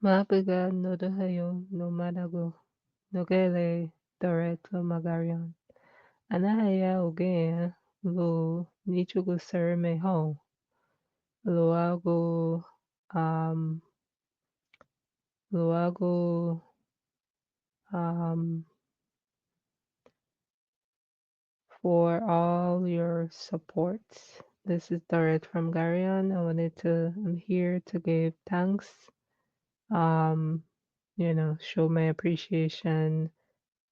Mabigat no Dahayo no Madago no Gele Doret lo Magarion. Anahaya Ogea lo Nichugo Serme Ho. Luago um Luago um for all your support. This is Doret from Gari-On. I'm here to give thanks. Um, show my appreciation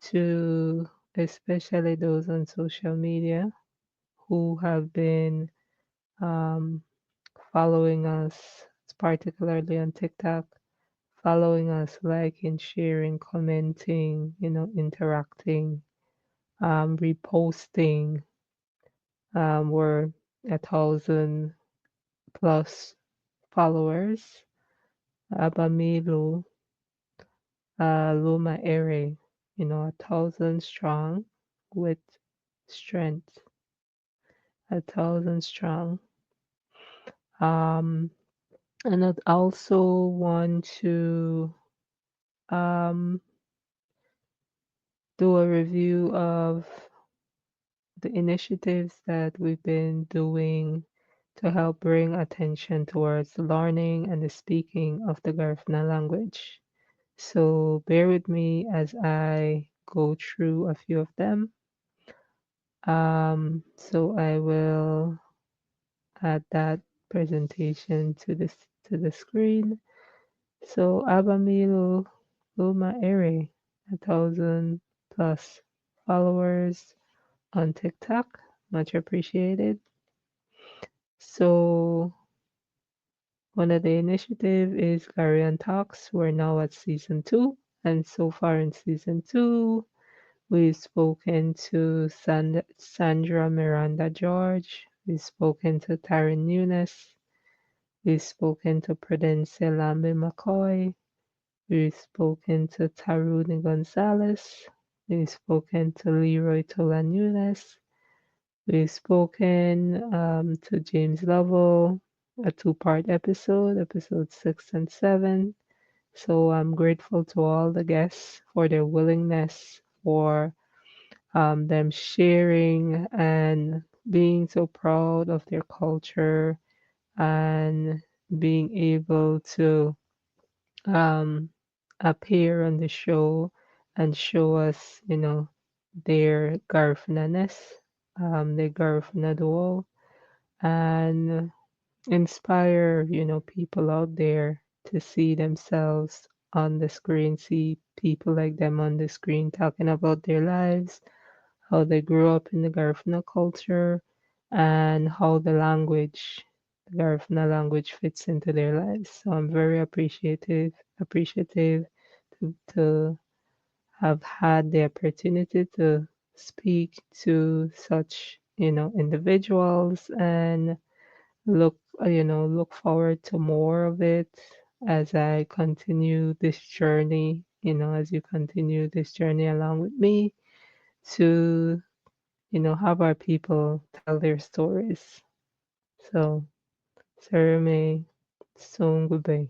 to especially those on social media who have been um, following us, particularly on TikTok, following us, liking, sharing, commenting, interacting, reposting. We're 1,000 plus followers. Aban Milu, Luma Erei, 1,000 strong with strength, 1,000 strong. Um, and I'd also want to um, do a review of the initiatives that we've been doing to help bring attention towards the learning and the speaking of the Garifuna language. So bear with me as I go through a few of them. So I will add that presentation to the screen. So Abamilu Luma Erei, 1,000 plus followers on TikTok. Much appreciated. So one of the initiative is Gari-On Talks. We're now at season 2. And so far in season 2, we've spoken to Sandra Miranda George. We've spoken to Taryn Nunes. We've spoken to Prudence Lambe McCoy. We've spoken to Taruni Gonzalez. We've spoken to Leroy Tola Nunes. We've spoken to James Lovell, a two-part episode, episode 6 and 7. So I'm grateful to all the guests for their willingness, for them sharing and being so proud of their culture and being able to um, appear on the show and show us, their Garifuna-ness, their Garifuna duo, and inspire, people out there to see themselves on the screen, see people like them on the screen talking about their lives, how they grew up in the Garifuna culture, and how the Garifuna language fits into their lives. So I'm very appreciative to have had the opportunity to speak to such, individuals and look forward to more of it as I continue this journey, as you continue this journey along with me to have our people tell their stories. So, Sarame Songube.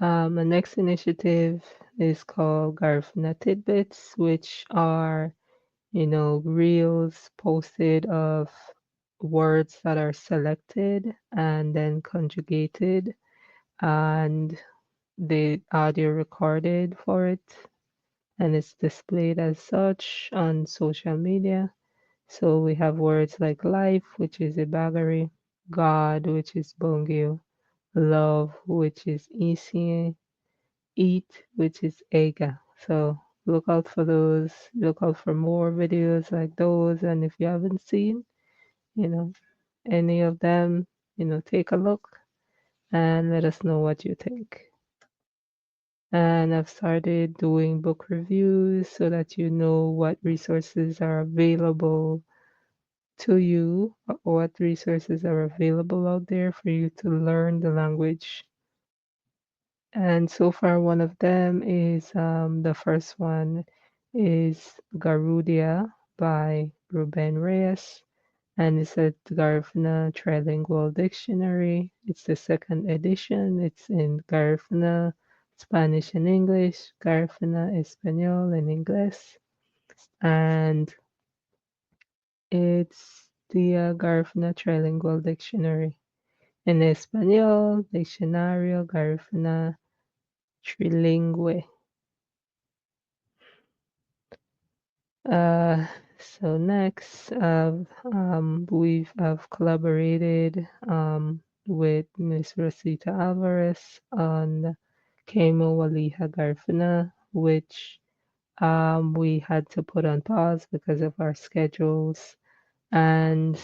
The next initiative is called Garifuna Tidbits, which are, reels posted of words that are selected and then conjugated and the audio recorded for it and it's displayed as such on social media. So we have words like life, which is Ibagari, God, which is Bongil, love, which is Isi, eat, which is Ega. So look out for those, look out for more videos like those. And if you haven't seen, you know, any of them, take a look and let us know what you think. And I've started doing book reviews so that you know what resources are available to you, what resources are available out there for you to learn the language. And so far, one of them is the first one is Garudia by Ruben Reyes. and it's a Garifuna Trilingual Dictionary. It's the second edition. It's in Garifuna, Spanish and English, Garifuna Espanol and Inglés, and it's the Garifuna Trilingual Dictionary. En Español, Diccionario Garifuna Trilingüe. Uh, so next, we've have collaborated with Miss Rosita Alvarez on Kemo Walija Garfuna, which we had to put on pause because of our schedules. And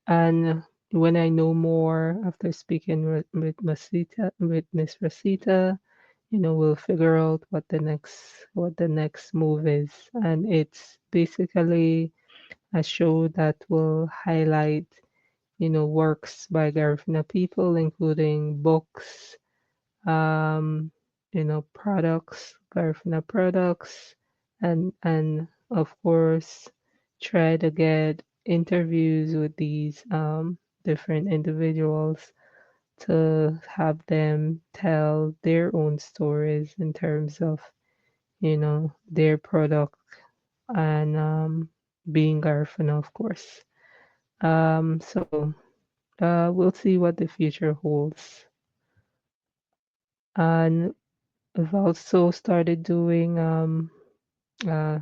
and when I know more after speaking with Miss Rosita, we'll figure out what the next move is. And it's basically a show that will highlight, works by Garifuna people, including books, um, products, Garifuna products, and of course try to get interviews with these different individuals to have them tell their own stories in terms of, their product and being Garifuna, of course. So we'll see what the future holds. And I've also started doing uh,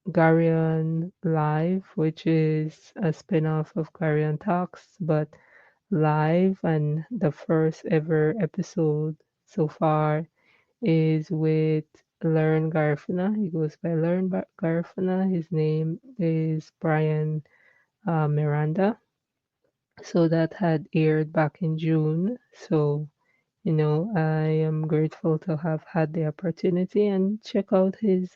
Gari-On Live, which is a spin-off of Gari-On Talks, but live. And the first ever episode so far is with Learn Garifuna. He goes by Garifuna. His name is Brian Miranda. So that had aired back in June. So, I am grateful to have had the opportunity and check out his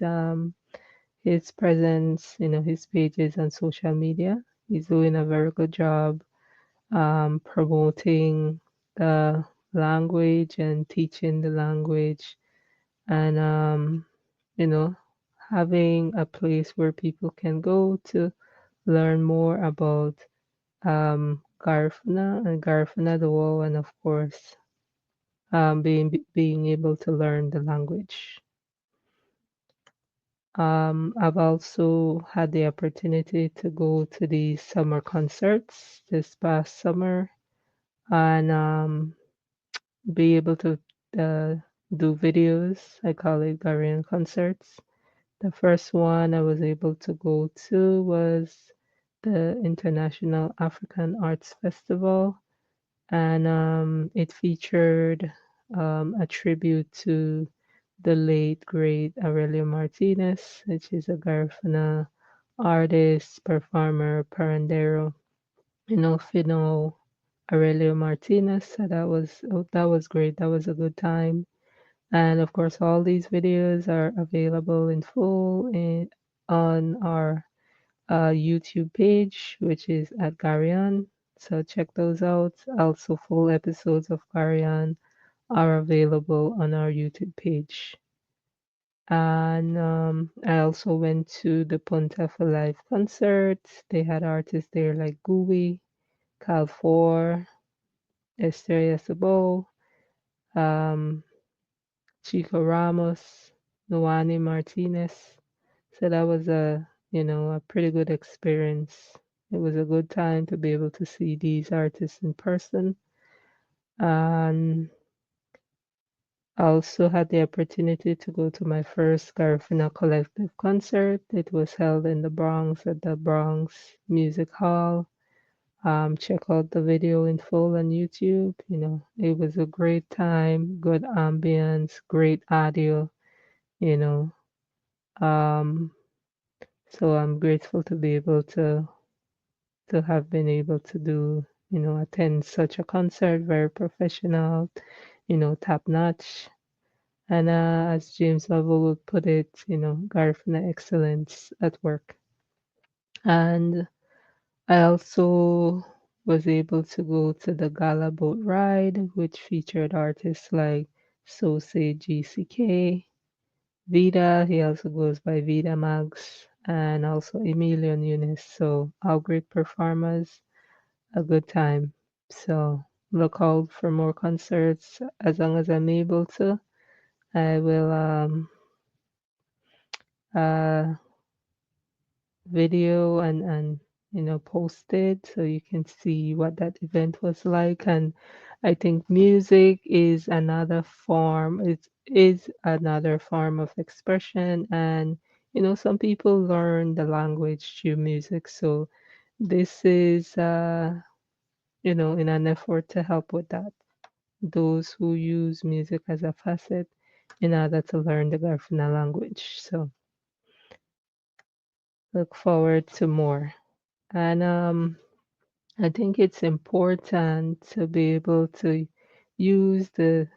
presence, his pages on social media. He's doing a very good job promoting the language and teaching the language and you know having a place where people can go to learn more about Garifuna and Garifuna the Wall, and of course being able to learn the language. I've also had the opportunity to go to the summer concerts this past summer and be able to uh, do videos. I call it Garian concerts. The first one I was able to go to was the International African Arts Festival, and it featured a tribute to the late great Aurelio Martinez, which is a Garifuna artist, performer, parandero, Fino Aurelio Martinez. So that was great. That was a good time. And of course, all these videos are available in full on our YouTube page, which is at Gari-On. So check those out. Also, full episodes of Gari-On are available on our YouTube page. And I also went to the Ponta for Live concert. They had artists there like Gooey, Cal 4, Estrella Sabo, um, Chico Ramos, Noani Martinez. So that was a pretty good experience. It was a good time to be able to see these artists in person. And I also had the opportunity to go to my first Garifuna Collective concert. It was held in the Bronx at the Bronx Music Hall. Check out the video in full on YouTube. It was a great time, good ambience, great audio, you know. Um, so I'm grateful to be able to have been able to do, attend such a concert, very professional, top notch. And as James Lovell would put it, Garifuna excellence at work. And I also was able to go to the Gala Boat Ride, which featured artists like Sose GCK, Vida, he also goes by Vida Mags, and also Emilio and Eunice. So all great performers, a good time. So look out for more concerts as long as I'm able to. I will uh, video and post it so you can see what that event was like. And I think music is another form. It is another form of expression, and some people learn the language through music. So this is in an effort to help with that. Those who use music as a facet in order to learn the Garifuna language. So look forward to more. And I think it's important to be able to use the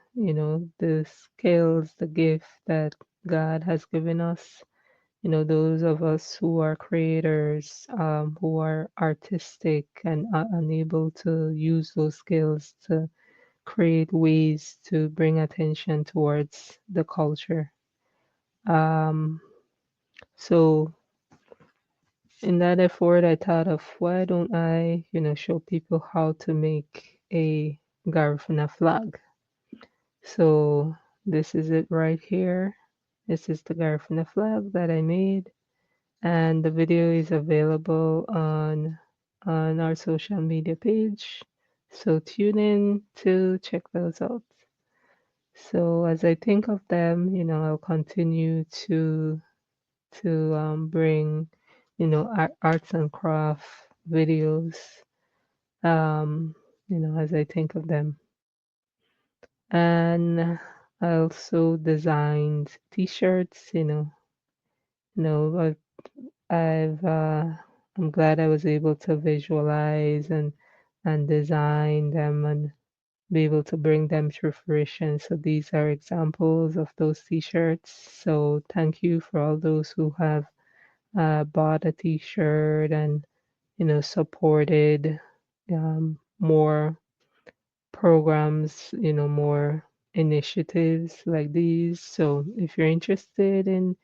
skills, the gift that God has given us. Those of us who are creators, who are artistic and are unable to use those skills to create ways to bring attention towards the culture. Um, so in that effort, I thought of why don't I, show people how to make a Garifuna flag. So this is it right here. This is the Garifuna flag that I made, and the video is available on our social media page. So tune in to check those out. So as I think of them, I'll continue to bring, arts and craft videos, as I think of them. And I also designed T-shirts, you know, I've, I'm glad I was able to visualize and design them and be able to bring them to fruition. So these are examples of those T-shirts. So thank you for all those who have bought a T-shirt and supported more programs, more initiatives like these. So if you're interested in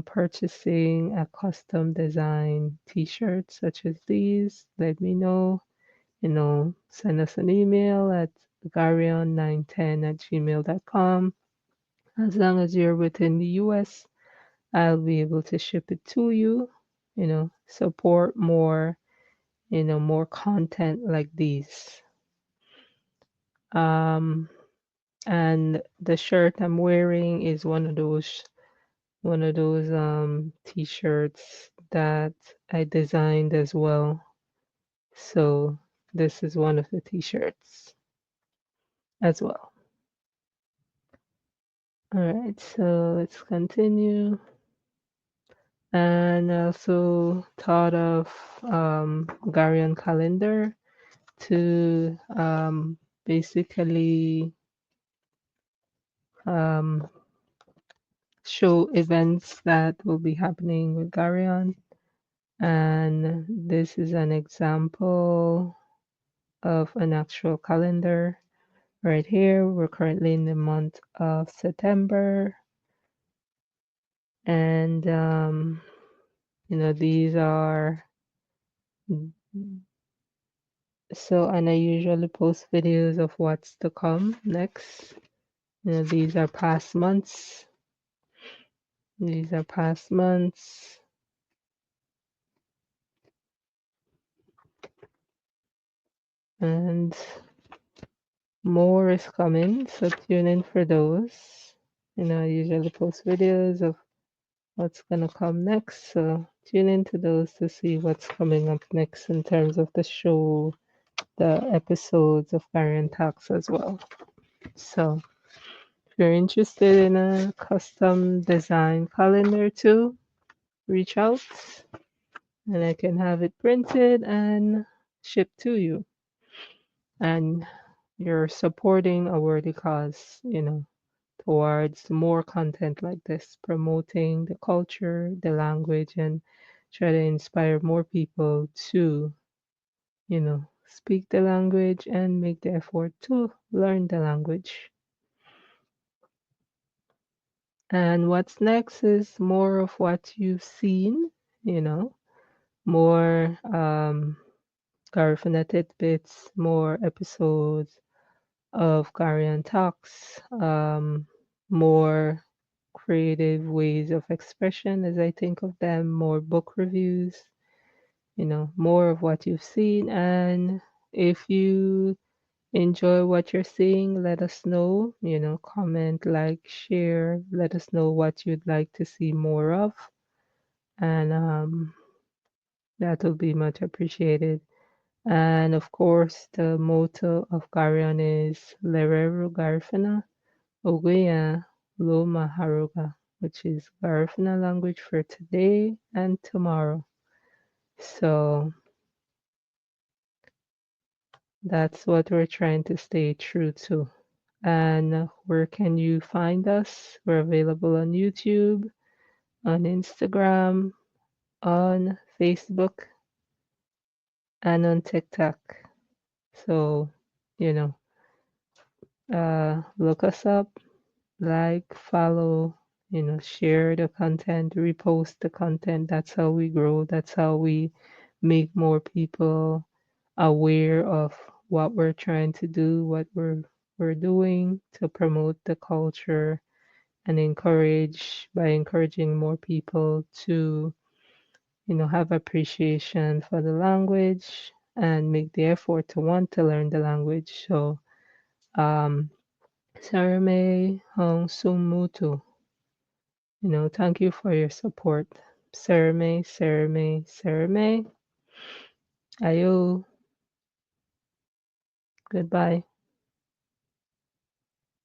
purchasing a custom design T-shirt such as these, let me know. Send us an email at Gari-On910@gmail.com. As long as you're within the US, I'll be able to ship it to you. Support more content like these. Um, and the shirt I'm wearing is one of those t-shirts that I designed as well. So this is one of the t-shirts as well. All right, so let's continue. And I also thought of Garion calendar to basically um, show events that will be happening with Garion. And this is an example of an actual calendar right here. We're currently in the month of September. And, these are so, and I usually post videos of what's to come next. These are past months. These are past months. And more is coming, so tune in for those. I usually post videos of what's gonna come next, so tune into those to see what's coming up next in terms of the show, the episodes of Variant Talks as well. So if you're interested in a custom design calendar too, reach out and I can have it printed and shipped to you. And you're supporting a worthy cause, towards more content like this, promoting the culture, the language, and try to inspire more people to, speak the language and make the effort to learn the language. And what's next is more of what you've seen, you know, more Garifuna tidbits, more episodes of Gari-On Talks, more creative ways of expression as I think of them, more book reviews, more of what you've seen. And if you enjoy what you're seeing, let us know, comment, like, share, let us know what you'd like to see more of. And that will be much appreciated. And of course, the motto of Gari-On is Lerero Garifuna Oguya Luma Haruga, which is Garifuna language for today and tomorrow. So that's what we're trying to stay true to. And where can you find us? We're available on YouTube, on Instagram, on Facebook, and on TikTok. So, you know, look us up, like, follow, share the content, repost the content. That's how we grow. That's how we make more people aware of what we're trying to do, what we're doing to promote the culture and by encouraging more people to, have appreciation for the language and make the effort to want to learn the language. So, um, Sarame Hong Sumutu, thank you for your support. Sarame, Sarame, Sarame. Ayo. Goodbye.